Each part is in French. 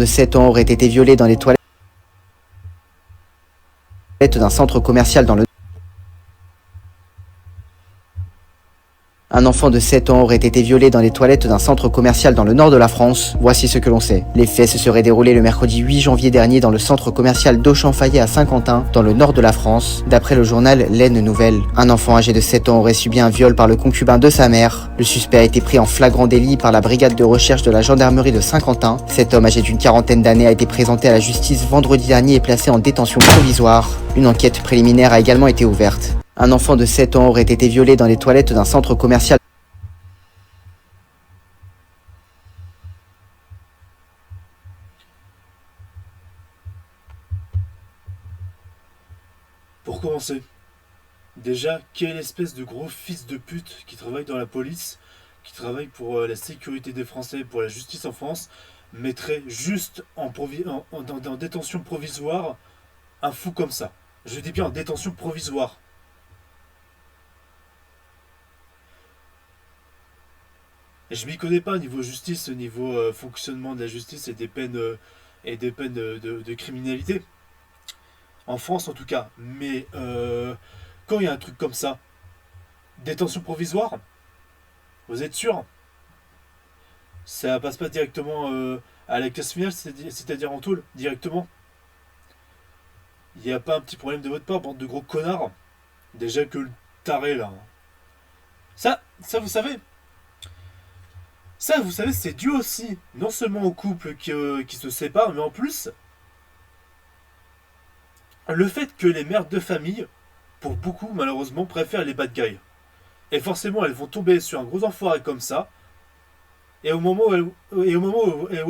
de 7 ans aurait été violée dans les toilettes d'un centre commercial dans le... Un enfant de 7 ans aurait été violé dans les toilettes d'un centre commercial dans le nord de la France. Voici ce que l'on sait. Les faits se seraient déroulés le mercredi 8 janvier dernier dans le centre commercial d'Auchan-Fayet à Saint-Quentin, dans le nord de la France. D'après le journal l'Aisne Nouvelle, un enfant âgé de 7 ans aurait subi un viol par le concubin de sa mère. Le suspect a été pris en flagrant délit par la brigade de recherche de la gendarmerie de Saint-Quentin. Cet homme âgé d'une quarantaine d'années a été présenté à la justice vendredi dernier et placé en détention provisoire. Une enquête préliminaire a également été ouverte. Un enfant de 7 ans aurait été violé dans les toilettes d'un centre commercial. Pour commencer, déjà, quelle espèce de gros fils de pute qui travaille dans la police, qui travaille pour la sécurité des Français, pour la justice en France, mettrait juste en détention provisoire un fou comme ça. Je dis bien en détention provisoire. Et je m'y connais pas au niveau justice, au niveau fonctionnement de la justice et des peines de criminalité. En France en tout cas. Mais quand il y a un truc comme ça, détention provisoire, vous êtes sûr? Ça passe pas directement à la classe finale, c'est-à-dire en tôle, directement? Il n'y a pas un petit problème de votre part, bande de gros connards? Déjà que le taré là. Ça vous savez, c'est dû aussi, non seulement au couple qui se sépare, mais en plus, le fait que les mères de famille, pour beaucoup malheureusement, préfèrent les bad guys. Et forcément, elles vont tomber sur un gros enfoiré comme ça, et au moment où elles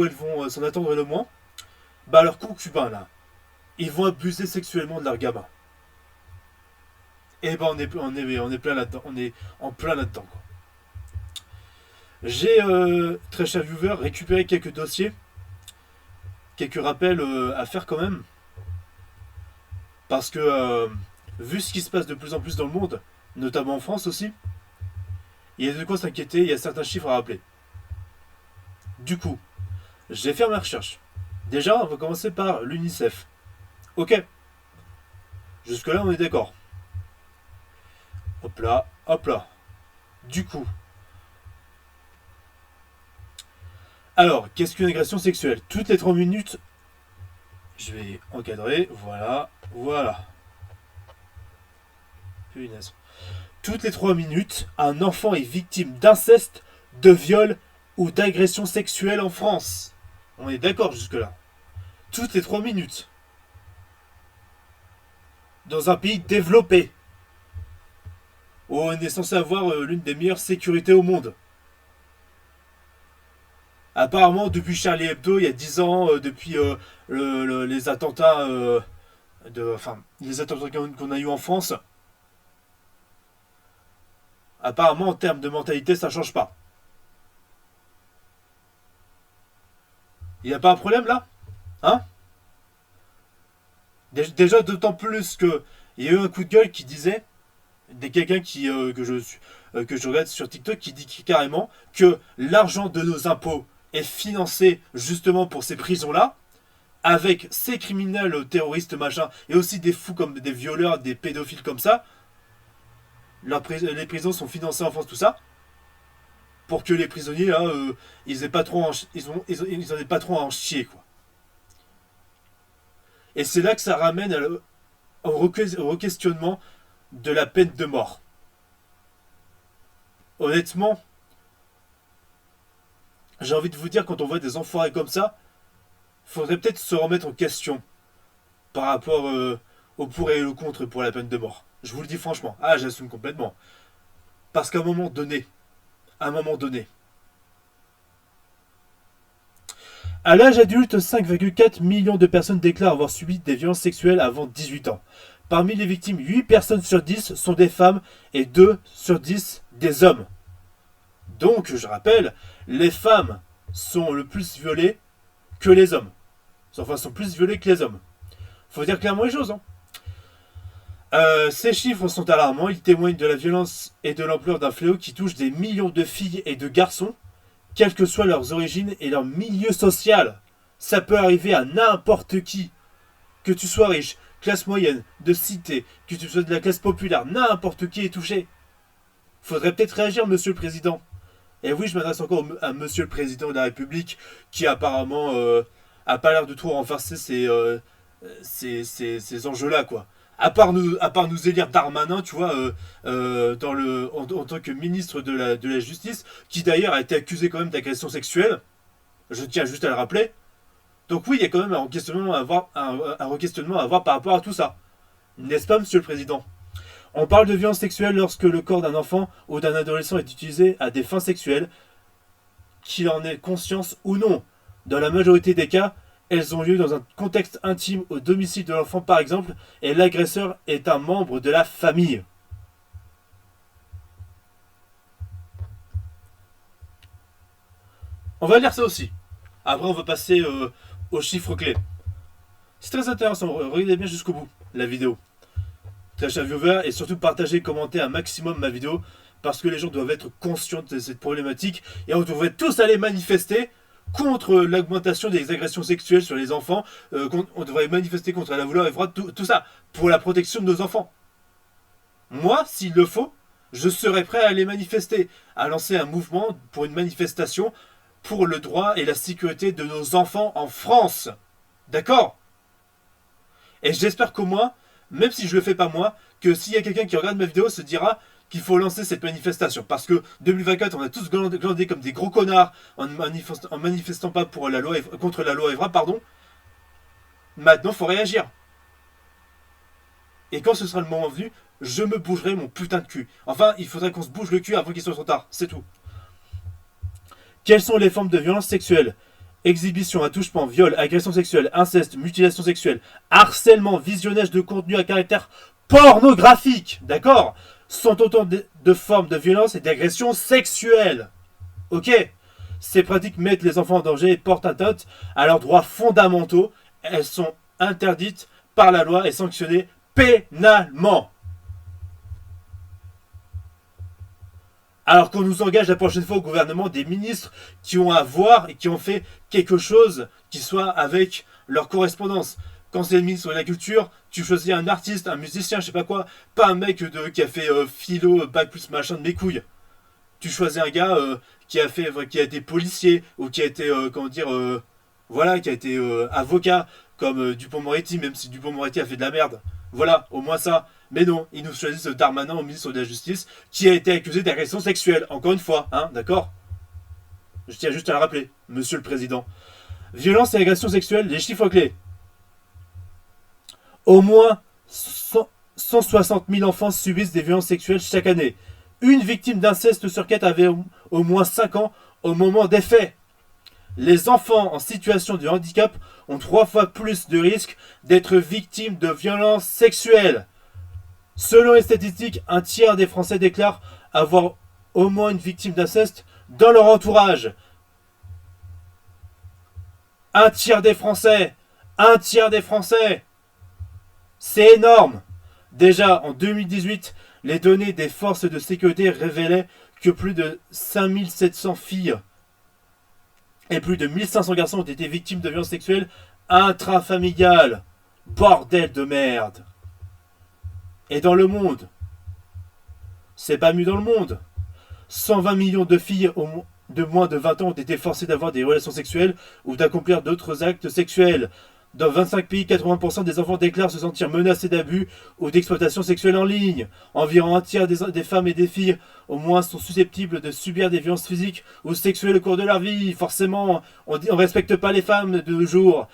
vont s'en attendre le moins, bah leurs concubins là, ils vont abuser sexuellement de leur gamin. Et ben on est plein là-dedans, on est en plein là-dedans quoi. J'ai, très cher viewer, récupéré quelques dossiers, quelques rappels à faire quand même, parce que vu ce qui se passe de plus en plus dans le monde, notamment en France aussi, il y a de quoi s'inquiéter, il y a certains chiffres à rappeler. Du coup, j'ai fait mes recherches. Déjà, on va commencer par l'UNICEF. Ok, jusque-là on est d'accord. Hop là, hop là. Du coup, alors, qu'est-ce qu'une agression sexuelle? Toutes les 3 minutes, je vais encadrer, voilà, voilà. Punaise. Toutes les 3 minutes, un enfant est victime d'inceste, de viol ou d'agression sexuelle en France. On est d'accord jusque-là. Toutes les 3 minutes. Dans un pays développé, où on est censé avoir l'une des meilleures sécurités au monde. Apparemment, depuis Charlie Hebdo, il y a 10 ans, depuis les attentats, les attentats qu'on a eu en France, apparemment, en termes de mentalité, ça change pas. Il n'y a pas un problème là? Hein? Déjà, d'autant plus que il y a eu un coup de gueule qui disait, quelqu'un que je regarde sur TikTok, qui dit carrément que l'argent de nos impôts est financé justement pour ces prisons-là, avec ces criminels terroristes machin, et aussi des fous comme des violeurs, des pédophiles comme ça. Les prisons sont financées en France, tout ça, pour que les prisonniers là, ils aient pas trop, ils en aient pas trop à en chier quoi. Et c'est là que ça ramène au re-questionnement de la peine de mort. Honnêtement, j'ai envie de vous dire, quand on voit des enfoirés comme ça, faudrait peut-être se remettre en question par rapport au pour et le contre pour la peine de mort. Je vous le dis franchement. Ah, j'assume complètement. Parce qu'à un moment donné, à l'âge adulte, 5,4 millions de personnes déclarent avoir subi des violences sexuelles avant 18 ans. Parmi les victimes, 8 personnes sur 10 sont des femmes et 2 sur 10 des hommes. Donc, je rappelle, les femmes sont le plus violées que les hommes. Enfin, sont plus violées que les hommes. Faut dire clairement les choses. Hein. Ces chiffres sont alarmants. Ils témoignent de la violence et de l'ampleur d'un fléau qui touche des millions de filles et de garçons, quelles que soient leurs origines et leur milieu social. Ça peut arriver à n'importe qui. Que tu sois riche, classe moyenne, de cité, que tu sois de la classe populaire, n'importe qui est touché. Faudrait peut-être réagir, monsieur le président. Et oui, je m'adresse encore à monsieur le président de la République, qui apparemment a pas l'air de trop renforcer ces enjeux-là, quoi. À part nous élire Darmanin, tu vois, en tant que ministre de la Justice, qui d'ailleurs a été accusé quand même d'agression sexuelle, je tiens juste à le rappeler. Donc oui, il y a quand même un questionnement à avoir par rapport à tout ça. N'est-ce pas, monsieur le président? On parle de violence sexuelle lorsque le corps d'un enfant ou d'un adolescent est utilisé à des fins sexuelles, qu'il en ait conscience ou non. Dans la majorité des cas, elles ont lieu dans un contexte intime au domicile de l'enfant par exemple, et l'agresseur est un membre de la famille. On va lire ça aussi. Après, on va passer aux chiffres clés. C'est très intéressant, regardez bien jusqu'au bout la vidéo. Très cher viewer, et surtout partagez, commentez un maximum ma vidéo, parce que les gens doivent être conscients de cette problématique, et on devrait tous aller manifester contre l'augmentation des agressions sexuelles sur les enfants, on devrait manifester contre la loi Evra, tout ça, pour la protection de nos enfants. Moi, s'il le faut, je serais prêt à aller manifester, à lancer un mouvement pour une manifestation pour le droit et la sécurité de nos enfants en France. D'accord? Et j'espère qu'au moins, même si je le fais pas moi, que s'il y a quelqu'un qui regarde ma vidéo se dira qu'il faut lancer cette manifestation. Parce que 2024, on a tous glandé comme des gros connards en manifestant pas pour la loi, contre la loi Evra, pardon. Maintenant, il faut réagir. Et quand ce sera le moment venu, je me bougerai mon putain de cul. Enfin, il faudrait qu'on se bouge le cul avant qu'il soit trop tard. C'est tout. Quelles sont les formes de violence sexuelle? Exhibition, attouchement, viol, agression sexuelle, inceste, mutilation sexuelle, harcèlement, visionnage de contenu à caractère pornographique, d'accord, sont autant de formes de violence et d'agression sexuelle. Ok? Ces pratiques mettent les enfants en danger et portent atteinte à leurs droits fondamentaux. Elles sont interdites par la loi et sanctionnées pénalement. Alors qu'on nous engage la prochaine fois au gouvernement des ministres qui ont à voir et qui ont fait quelque chose qui soit avec leur correspondance. Quand c'est le ministre de la Culture, tu choisis un artiste, un musicien, je sais pas quoi, pas un mec qui a fait philo, bac plus machin de mes couilles. Tu choisis un gars qui a été policier ou qui a été, voilà, qui a été avocat comme Dupond-Moretti, même si Dupond-Moretti a fait de la merde. Voilà, au moins ça. Mais non, ils nous choisissent Darmanin au ministre de la Justice, qui a été accusé d'agression sexuelle. Encore une fois, hein, d'accord? Je tiens juste à le rappeler, monsieur le président. Violence et agression sexuelle, les chiffres clés. Au moins 160 000 enfants subissent des violences sexuelles chaque année. Une victime d'inceste sur 4 avait au moins 5 ans au moment des faits. Les enfants en situation de handicap ont 3 fois plus de risques d'être victimes de violences sexuelles. Selon les statistiques, un tiers des Français déclarent avoir au moins une victime d'inceste dans leur entourage. Un tiers des Français. Un tiers des Français. C'est énorme. Déjà, en 2018, les données des forces de sécurité révélaient que plus de 5700 filles et plus de 1500 garçons ont été victimes de violences sexuelles intrafamiliales. Bordel de merde. Et dans le monde, c'est pas mieux dans le monde. 120 millions de filles de moins de 20 ans ont été forcées d'avoir des relations sexuelles ou d'accomplir d'autres actes sexuels. Dans 25 pays, 80% des enfants déclarent se sentir menacés d'abus ou d'exploitation sexuelle en ligne. Environ un tiers des femmes et des filles au moins sont susceptibles de subir des violences physiques ou sexuelles au cours de leur vie. Forcément, on respecte pas les femmes de nos jours.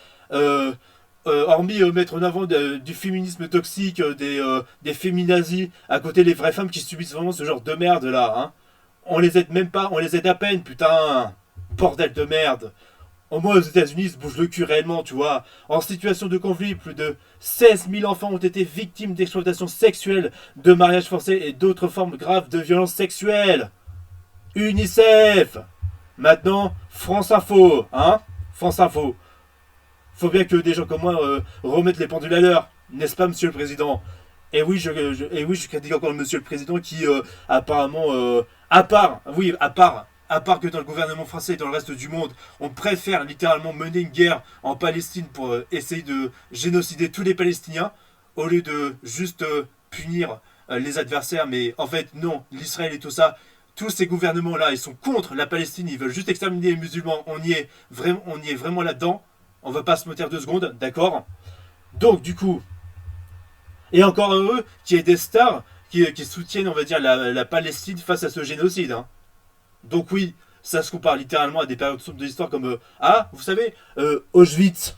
Hormis mettre en avant du féminisme toxique, des féminazis, à côté les vraies femmes qui subissent vraiment ce genre de merde là. Hein. On les aide même pas, on les aide à peine, putain. Bordel de merde. Au moins aux États-Unis, ils se bougent le cul réellement, tu vois. En situation de conflit, plus de 16 000 enfants ont été victimes d'exploitation sexuelle, de mariage forcé et d'autres formes graves de violence sexuelle. UNICEF. Maintenant, France Info, hein. France Info. Faut bien que des gens comme moi remettent les pendules à l'heure, n'est-ce pas, monsieur le président? Et oui, je critique encore le monsieur le président qui, apparemment, à part À part que dans le gouvernement français et dans le reste du monde, on préfère littéralement mener une guerre en Palestine pour essayer de génocider tous les Palestiniens, au lieu de juste punir les adversaires. Mais en fait, non, l'Israël et tout ça, tous ces gouvernements-là, ils sont contre la Palestine, ils veulent juste exterminer les musulmans. On y est vraiment là-dedans. On va pas se mentir 2 secondes, d'accord? Donc, du coup, et encore eux qui est des stars qui soutiennent, on va dire, la Palestine face à ce génocide. Hein. Donc oui, ça se compare littéralement à des périodes sombres de l'histoire comme vous savez, Auschwitz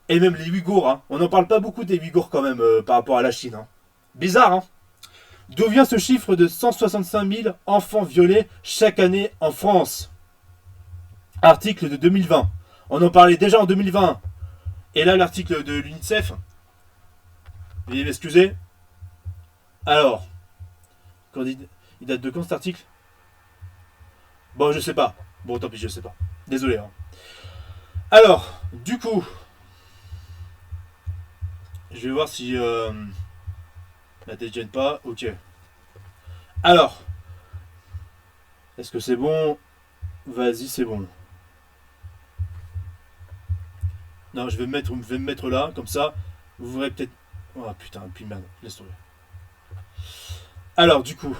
et même les Ouïghours. Hein. On n'en parle pas beaucoup des Ouïghours quand même par rapport à la Chine. Hein. Bizarre, hein. D'où vient ce chiffre de 165 000 enfants violés chaque année en France? Article de 2020. On en parlait déjà en 2020. Et là, l'article de l'UNICEF. Veuillez m'excuser. Alors, il date de quand cet article? Bon, je sais pas. Bon, tant pis, je sais pas. Désolé. Hein. Alors, du coup, je vais voir si la tête gêne pas. Ok. Alors, est-ce que c'est bon? Vas-y, c'est bon. Non, je vais me mettre là, comme ça. Vous verrez peut-être. Oh putain, puis merde, laisse tomber. Alors, du coup,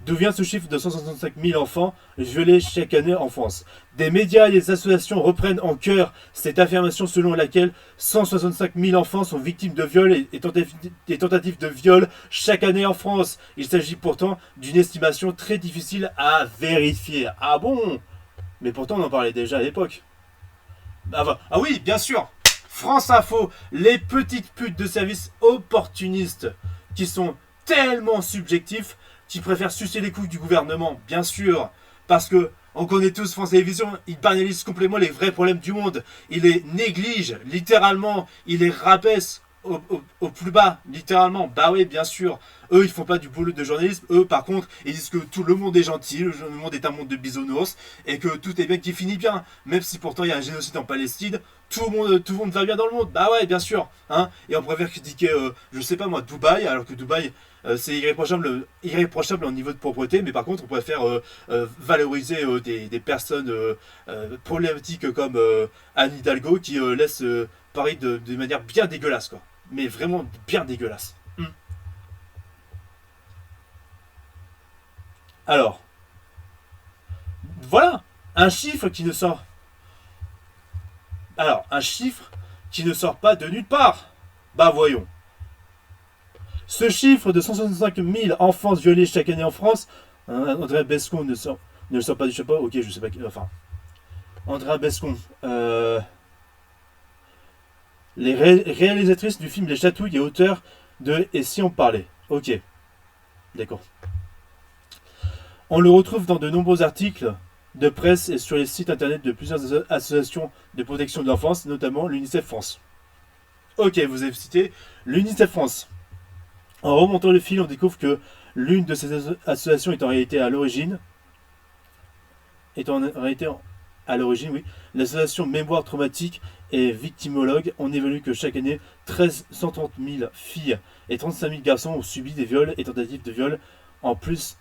d'où vient ce chiffre de 165 000 enfants violés chaque année en France? Des médias et des associations reprennent en chœur cette affirmation selon laquelle 165 000 enfants sont victimes de viols et tentatives de viol chaque année en France. Il s'agit pourtant d'une estimation très difficile à vérifier. Ah bon? Mais pourtant on en parlait déjà à l'époque. Ah oui, bien sûr. France Info, les petites putes de service opportunistes qui sont tellement subjectifs qui préfèrent sucer les couilles du gouvernement, bien sûr, parce que on connaît tous France Télévisions, ils banalisent complètement les vrais problèmes du monde, ils les négligent littéralement, ils les rabaissent au plus bas, littéralement. Bah oui, bien sûr. Eux, ils font pas du boulot de journalisme. Eux, par contre, ils disent que tout le monde est gentil, le monde est un monde de bisounours, et que tout est bien qui finit bien. Même si pourtant il y a un génocide en Palestine, tout le monde va bien dans le monde. Bah ouais, bien sûr. Hein, et on préfère critiquer, je sais pas moi, Dubaï, alors que Dubaï, c'est irréprochable au niveau de propreté, mais par contre, on préfère valoriser des personnes problématiques comme Anne Hidalgo qui laisse Paris de manière bien dégueulasse, quoi. Mais vraiment bien dégueulasse. Alors, voilà, un chiffre qui ne sort. Alors, un chiffre qui ne sort pas de nulle part. Bah voyons. Ce chiffre de 165 000 enfants violés chaque année en France, Andrea Bescon ne le sort pas du chapeau. Ok, je sais pas. Enfin, Andrea Bescon. Les réalisatrices du film Les Chatouilles et auteur de Et si on parlait. Ok, d'accord. On le retrouve dans de nombreux articles de presse et sur les sites internet de plusieurs associations de protection de l'enfance, notamment l'UNICEF France. Ok, vous avez cité l'UNICEF France. En remontant le fil, on découvre que l'une de ces associations est en réalité à l'origine, oui, l'association Mémoire Traumatique et Victimologue. On évalue que chaque année, 130 000 filles et 35 000 garçons ont subi des viols et tentatives de viol, en plus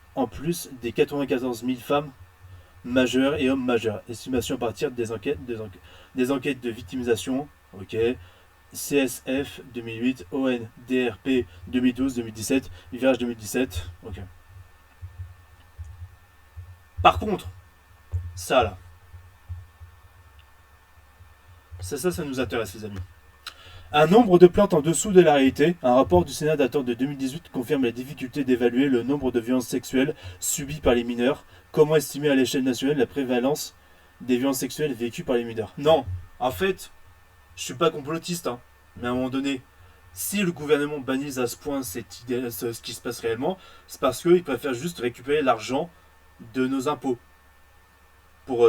des 94 000 femmes majeures et hommes majeurs. Estimation à partir des enquêtes de victimisation. Ok. CSF 2008, ONDRP 2012-2017, Virage 2017. Ok. Par contre, ça là. Ça nous intéresse, les amis. Un nombre de plaintes en dessous de la réalité. Un rapport du Sénat datant de 2018 confirme la difficulté d'évaluer le nombre de violences sexuelles subies par les mineurs. Comment estimer à l'échelle nationale la prévalence des violences sexuelles vécues par les mineurs? Non, en fait, je suis pas complotiste, hein. Mais à un moment donné, si le gouvernement bannise à ce point cette idée, ce qui se passe réellement, c'est parce qu'il préfère juste récupérer l'argent de nos impôts pour,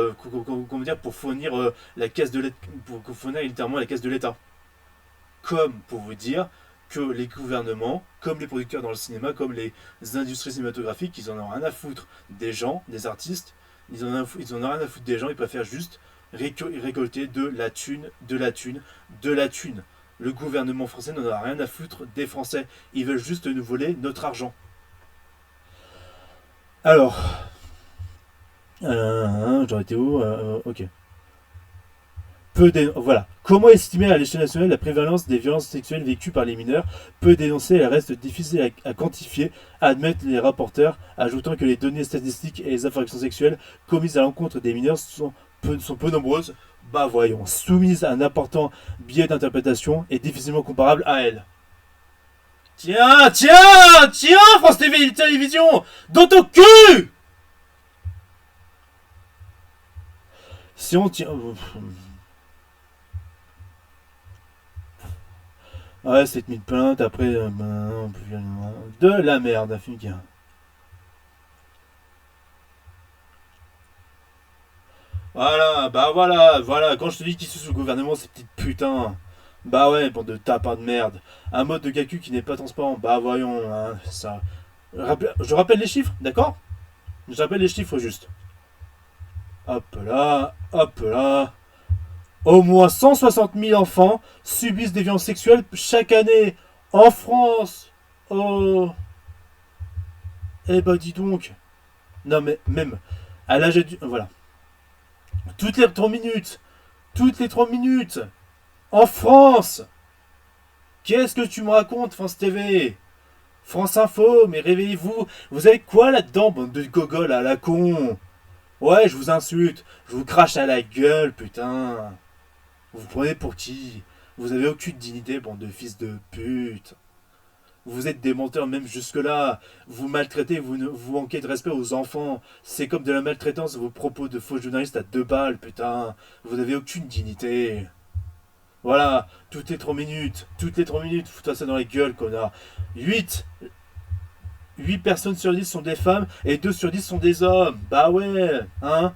pour fournir la caisse de l'État, pour fournir littéralement la caisse de l'État. Comme pour vous dire que les gouvernements, comme les producteurs dans le cinéma, comme les industries cinématographiques, ils en ont rien à foutre des gens, des artistes, ils en ont rien à foutre des gens, ils préfèrent juste récolter de la thune, de la thune, de la thune. Le gouvernement français n'en a rien à foutre des Français, ils veulent juste nous voler notre argent. Alors, J'aurais été où Ok. Voilà. Comment estimer à l'échelle nationale la prévalence des violences sexuelles vécues par les mineurs? Peu dénoncée, elle reste difficile à quantifier, admettent les rapporteurs, ajoutant que les données statistiques et les infractions sexuelles commises à l'encontre des mineurs sont peu nombreuses. Bah voyons, soumises à un important biais d'interprétation et difficilement comparable à elles. Tiens, tiens, tiens, France TV Télévision, dans ton cul. Si on tient... Ouais, 7000 plaintes, après, de la merde, un film qui a- Voilà, bah voilà, voilà, quand je te dis qu'ils sont sous le gouvernement, ces petites putains. Bah ouais, bande de tapins de merde. Un mode de calcul qui n'est pas transparent, bah voyons, hein, ça. Je rappelle les chiffres, d'accord? Je rappelle les chiffres juste. Hop là, hop là. Au moins 160 000 enfants subissent des violences sexuelles chaque année en France. Oh, eh bah dis donc. Non mais même à l'âge adulte, voilà. Toutes les 3 minutes, toutes les 3 minutes, en France. Qu'est-ce que tu me racontes, France TV? France Info, mais réveillez-vous. Vous avez quoi là-dedans, bande de gogoles à la con? Ouais, je vous insulte, je vous crache à la gueule, putain. Vous vous prenez pour qui? Vous avez aucune dignité, bande de fils de pute. Vous êtes des menteurs même jusque-là. Vous maltraitez, vous manquez de respect aux enfants. C'est comme de la maltraitance, vos propos de faux journalistes à 2 balles, putain. Vous n'avez aucune dignité. Voilà, toutes les 3 minutes, fous-toi ça dans les gueules, connard. 8 8 personnes sur 10 sont des femmes et 2 sur 10 sont des hommes. Bah ouais, hein.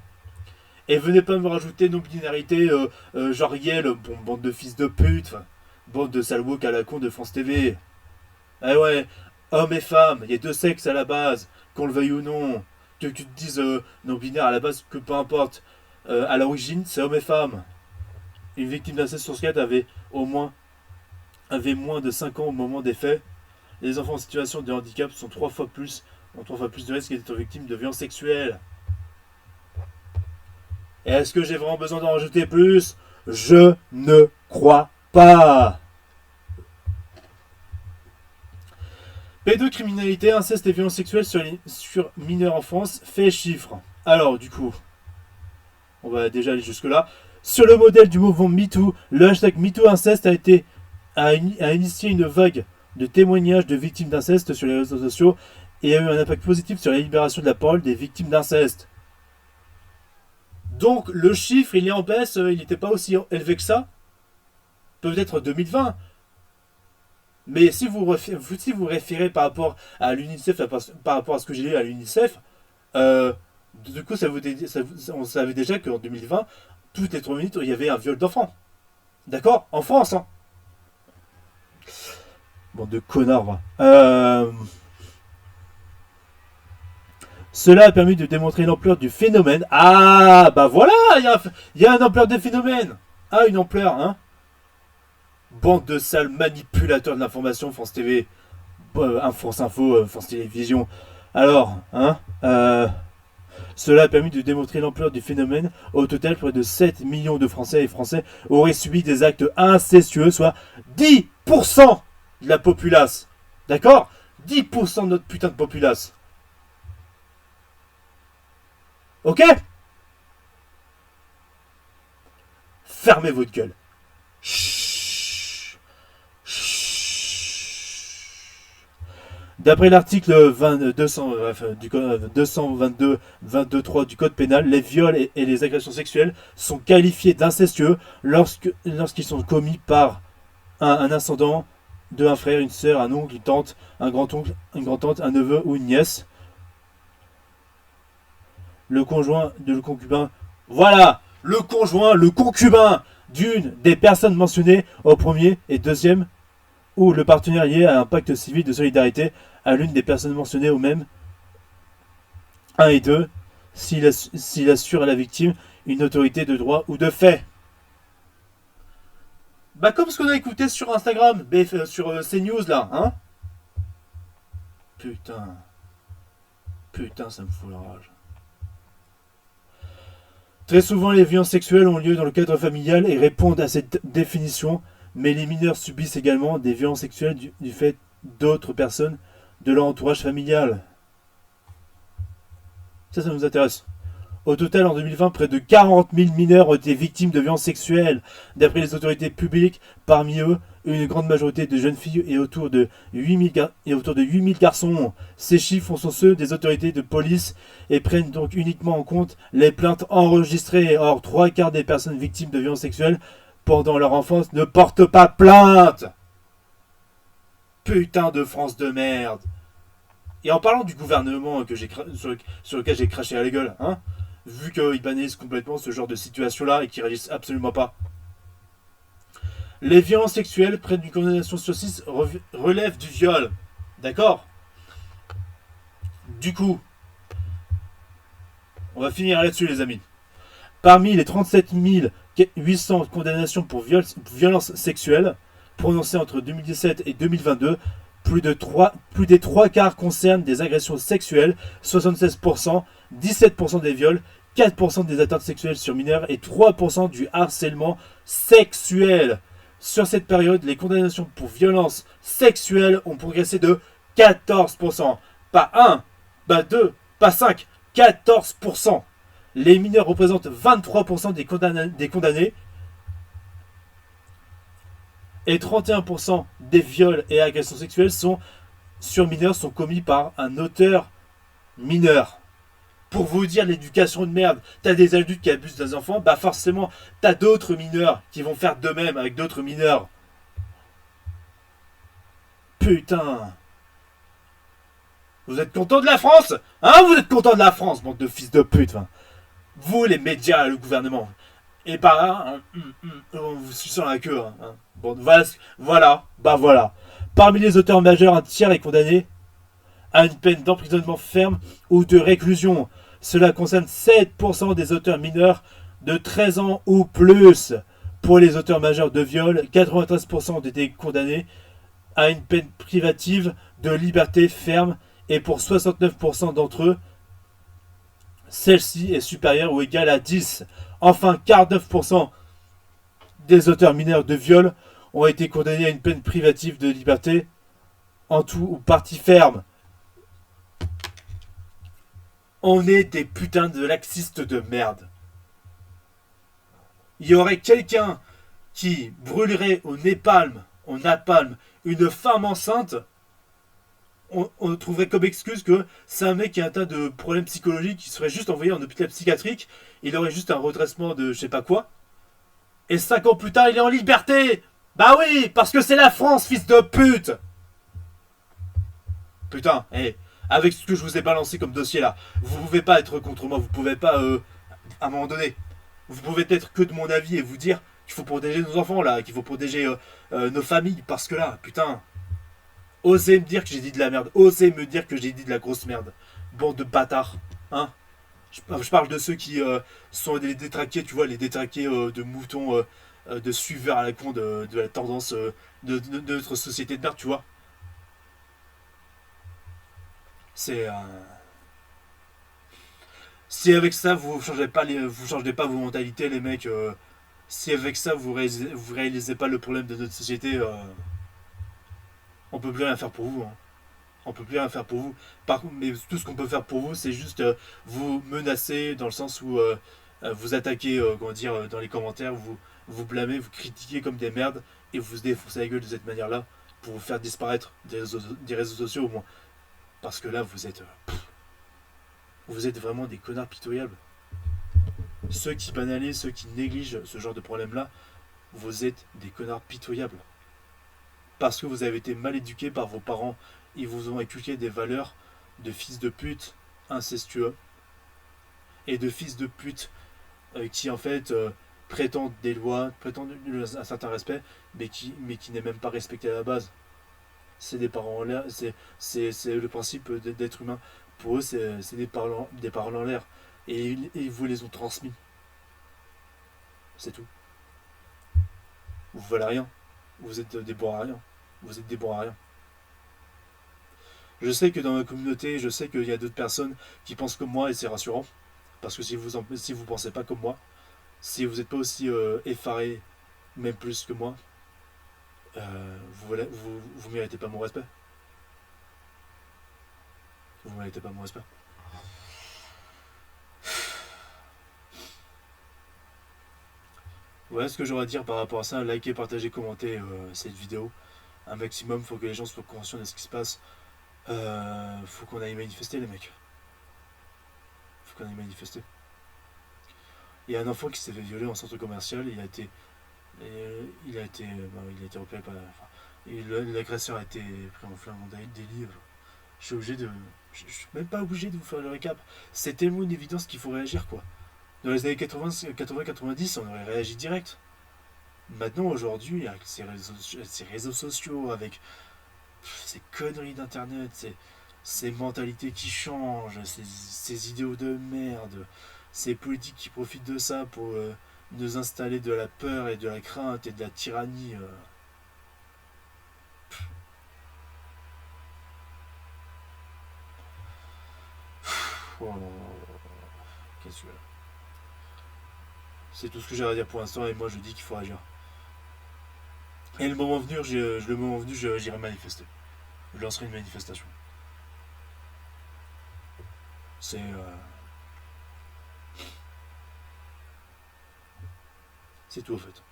Et venez pas me rajouter non-binarité, genre Yel, bande de fils de pute, enfin, bande de sale woke à la con de France TV. Eh ouais, hommes et femmes, il y a 2 sexes à la base, qu'on le veuille ou non. Que tu te dises non-binaire à la base, que peu importe. À l'origine, c'est hommes et femmes. Une victime d'inceste sur 4 avait moins de 5 ans au moment des faits. Les enfants en situation de handicap ont 3 fois plus de risques d'être victimes de violences sexuelles. Et est-ce que j'ai vraiment besoin d'en rajouter plus? Je ne crois pas. Pédocriminalité, inceste et violences sexuelles sur mineurs en France, fait et chiffres. Alors, du coup, on va déjà aller jusque-là. Sur le modèle du mouvement MeToo, le hashtag MeTooInceste a initié une vague de témoignages de victimes d'inceste sur les réseaux sociaux et a eu un impact positif sur la libération de la parole des victimes d'inceste. Donc le chiffre, il est en baisse, il n'était pas aussi élevé que ça. Peut-être 2020. Mais si vous référez par rapport à l'UNICEF, par rapport à ce que j'ai lu à l'UNICEF, euh, du coup, on savait déjà qu'en 2020, toutes les 3 minutes, il y avait un viol d'enfant. D'accord? En France, hein. Bon, de connards, va. Cela a permis de démontrer l'ampleur du phénomène. Ah, bah voilà, il y a une ampleur des phénomènes. Ah, une ampleur, hein. Bande de sales manipulateurs de l'information, France TV, France Info, France Télévision. Alors, hein, cela a permis de démontrer l'ampleur du phénomène. Au total, près de 7 millions de Français et Français auraient subi des actes incestueux, soit 10% de la populace. D'accord? 10% de notre putain de populace. Ok? Fermez votre gueule. Chut. D'après l'article 222-22-3 du Code pénal, les viols et les agressions sexuelles sont qualifiés d'incestueux lorsqu'ils sont commis par un ascendant de un frère, une sœur, un oncle, une tante, un grand-oncle, une grand-tante, un neveu ou une nièce, le conjoint de le concubin. Voilà, le conjoint, le concubin d'une des personnes mentionnées au premier et deuxième, ou le partenaire lié à un pacte civil de solidarité à l'une des personnes mentionnées au même 1 et 2, s'il assure à la victime une autorité de droit ou de fait. Bah comme ce qu'on a écouté sur Instagram, sur CNews là, hein. Putain, putain, ça me fout la rage. Très souvent, les violences sexuelles ont lieu dans le cadre familial et répondent à cette définition, mais les mineurs subissent également des violences sexuelles du fait d'autres personnes de leur entourage familial. Ça nous intéresse. Au total, en 2020, près de 40 000 mineurs ont été victimes de violences sexuelles. D'après les autorités publiques, parmi eux, une grande majorité de jeunes filles et autour de 8 000 garçons. Ces chiffres sont ceux des autorités de police et prennent donc uniquement en compte les plaintes enregistrées. Or, 3/4 des personnes victimes de violences sexuelles pendant leur enfance ne portent pas plainte. Putain de France de merde. Et en parlant du gouvernement sur lequel j'ai craché à la gueule, hein, vu qu'ils bannissent complètement ce genre de situation-là et qu'ils réagissent absolument pas. Les violences sexuelles près d'une condamnation sur 6 relèvent du viol. D'accord? Du coup, on va finir là-dessus les amis. Parmi les 37 800 condamnations pour violences sexuelles prononcées entre 2017 et 2022, plus des 3/4 concernent des agressions sexuelles, 76%, 17% des viols, 4% des atteintes sexuelles sur mineurs et 3% du harcèlement sexuel. Sur cette période, les condamnations pour violences sexuelles ont progressé de 14%. Pas 1, pas 2, pas 5, 14%. Les mineurs représentent 23% des condamnés et 31% des viols et agressions sexuelles sur mineurs sont commis par un auteur mineur. Pour vous dire l'éducation de merde, t'as des adultes qui abusent des enfants, bah forcément t'as d'autres mineurs qui vont faire de même avec d'autres mineurs. Putain. Vous êtes content de la France? Hein, vous êtes content de la France, bande de fils de pute. Hein. Vous les médias, le gouvernement. Et par là, on vous suce dans la queue. Hein. Bon, voilà. Parmi les auteurs majeurs, un tiers est condamné à une peine d'emprisonnement ferme ou de réclusion. Cela concerne 7% des auteurs mineurs de 13 ans ou plus. Pour les auteurs majeurs de viol, 93% ont été condamnés à une peine privative de liberté ferme et pour 69% d'entre eux, celle-ci est supérieure ou égale à 10. Enfin, 49% des auteurs mineurs de viol ont été condamnés à une peine privative de liberté en tout ou partie ferme. On est des putains de laxistes de merde. Il y aurait quelqu'un qui brûlerait au napalm, une femme enceinte, on trouverait comme excuse que c'est un mec qui est atteint de problèmes psychologiques, qui serait juste envoyé en hôpital psychiatrique, il aurait juste un redressement de je sais pas quoi, et 5 ans plus tard il est en liberté. Bah oui, parce que c'est la France, fils de pute. Putain, avec ce que je vous ai balancé comme dossier là, vous pouvez pas être contre moi, vous pouvez pas, à un moment donné, vous pouvez être que de mon avis et vous dire qu'il faut protéger nos enfants là, qu'il faut protéger nos familles, parce que là, putain, osez me dire que j'ai dit de la merde, osez me dire que j'ai dit de la grosse merde, bande de bâtards, hein. Je parle de ceux qui sont des détraqués, tu vois, les détraqués de moutons, de suiveurs à la con de la tendance de notre société de merde, tu vois. C'est si avec ça vous changez pas vos mentalités les mecs, si avec ça vous réalisez pas le problème de notre société, on peut plus rien faire pour vous. Hein. On peut plus rien faire pour vous. Par contre, mais tout ce qu'on peut faire pour vous, c'est juste vous menacer dans le sens où vous attaquez, comment dire, dans les commentaires, vous blâmez, vous critiquez comme des merdes et vous défoncez la gueule de cette manière-là pour vous faire disparaître des réseaux sociaux au moins. Parce que là, vous êtes vraiment des connards pitoyables. Ceux qui banalisent, ceux qui négligent ce genre de problème-là, vous êtes des connards pitoyables. Parce que vous avez été mal éduqués par vos parents. Ils vous ont inculqué des valeurs de fils de pute incestueux. Et de fils de pute qui en fait prétendent des lois, prétendent un certain respect, mais qui n'est même pas respecté à la base. C'est des parents en l'air, c'est le principe d'être humain. Pour eux, c'est des paroles en l'air. Et ils vous les ont transmis. C'est tout. Vous valez rien. Vous êtes des bons à rien. Vous êtes des bons à rien. Je sais que dans ma communauté, je sais qu'il y a d'autres personnes qui pensent comme moi et c'est rassurant. Parce que si vous pensez pas comme moi, si vous n'êtes pas aussi effaré, même plus que moi, vous méritez pas mon respect. Vous méritez pas mon respect. Voilà ce que j'aurais à dire par rapport à ça. Likez, partagez, commentez cette vidéo. Un maximum, faut que les gens soient conscients de ce qui se passe. Faut qu'on aille manifester, les mecs. Faut qu'on aille manifester. Il y a un enfant qui s'est fait violer en centre commercial. Il a été repéré par. L'agresseur a été pris en flagrant délit. Je suis obligé de. Je suis même pas obligé de vous faire le récap. C'est tellement une évidence qu'il faut réagir, quoi. Dans les années 80-90, on aurait réagi direct. Maintenant, aujourd'hui, avec ces réseaux sociaux, avec ces conneries d'internet, ces mentalités qui changent, ces idéaux de merde, ces politiques qui profitent de ça pour nous installer de la peur et de la crainte et de la tyrannie. Oh, qu'est-ce que... C'est tout ce que j'ai à dire pour l'instant et moi je dis qu'il faut agir. Et le moment venu, j'irai manifester. Je lancerai une manifestation. C'est tout en fait.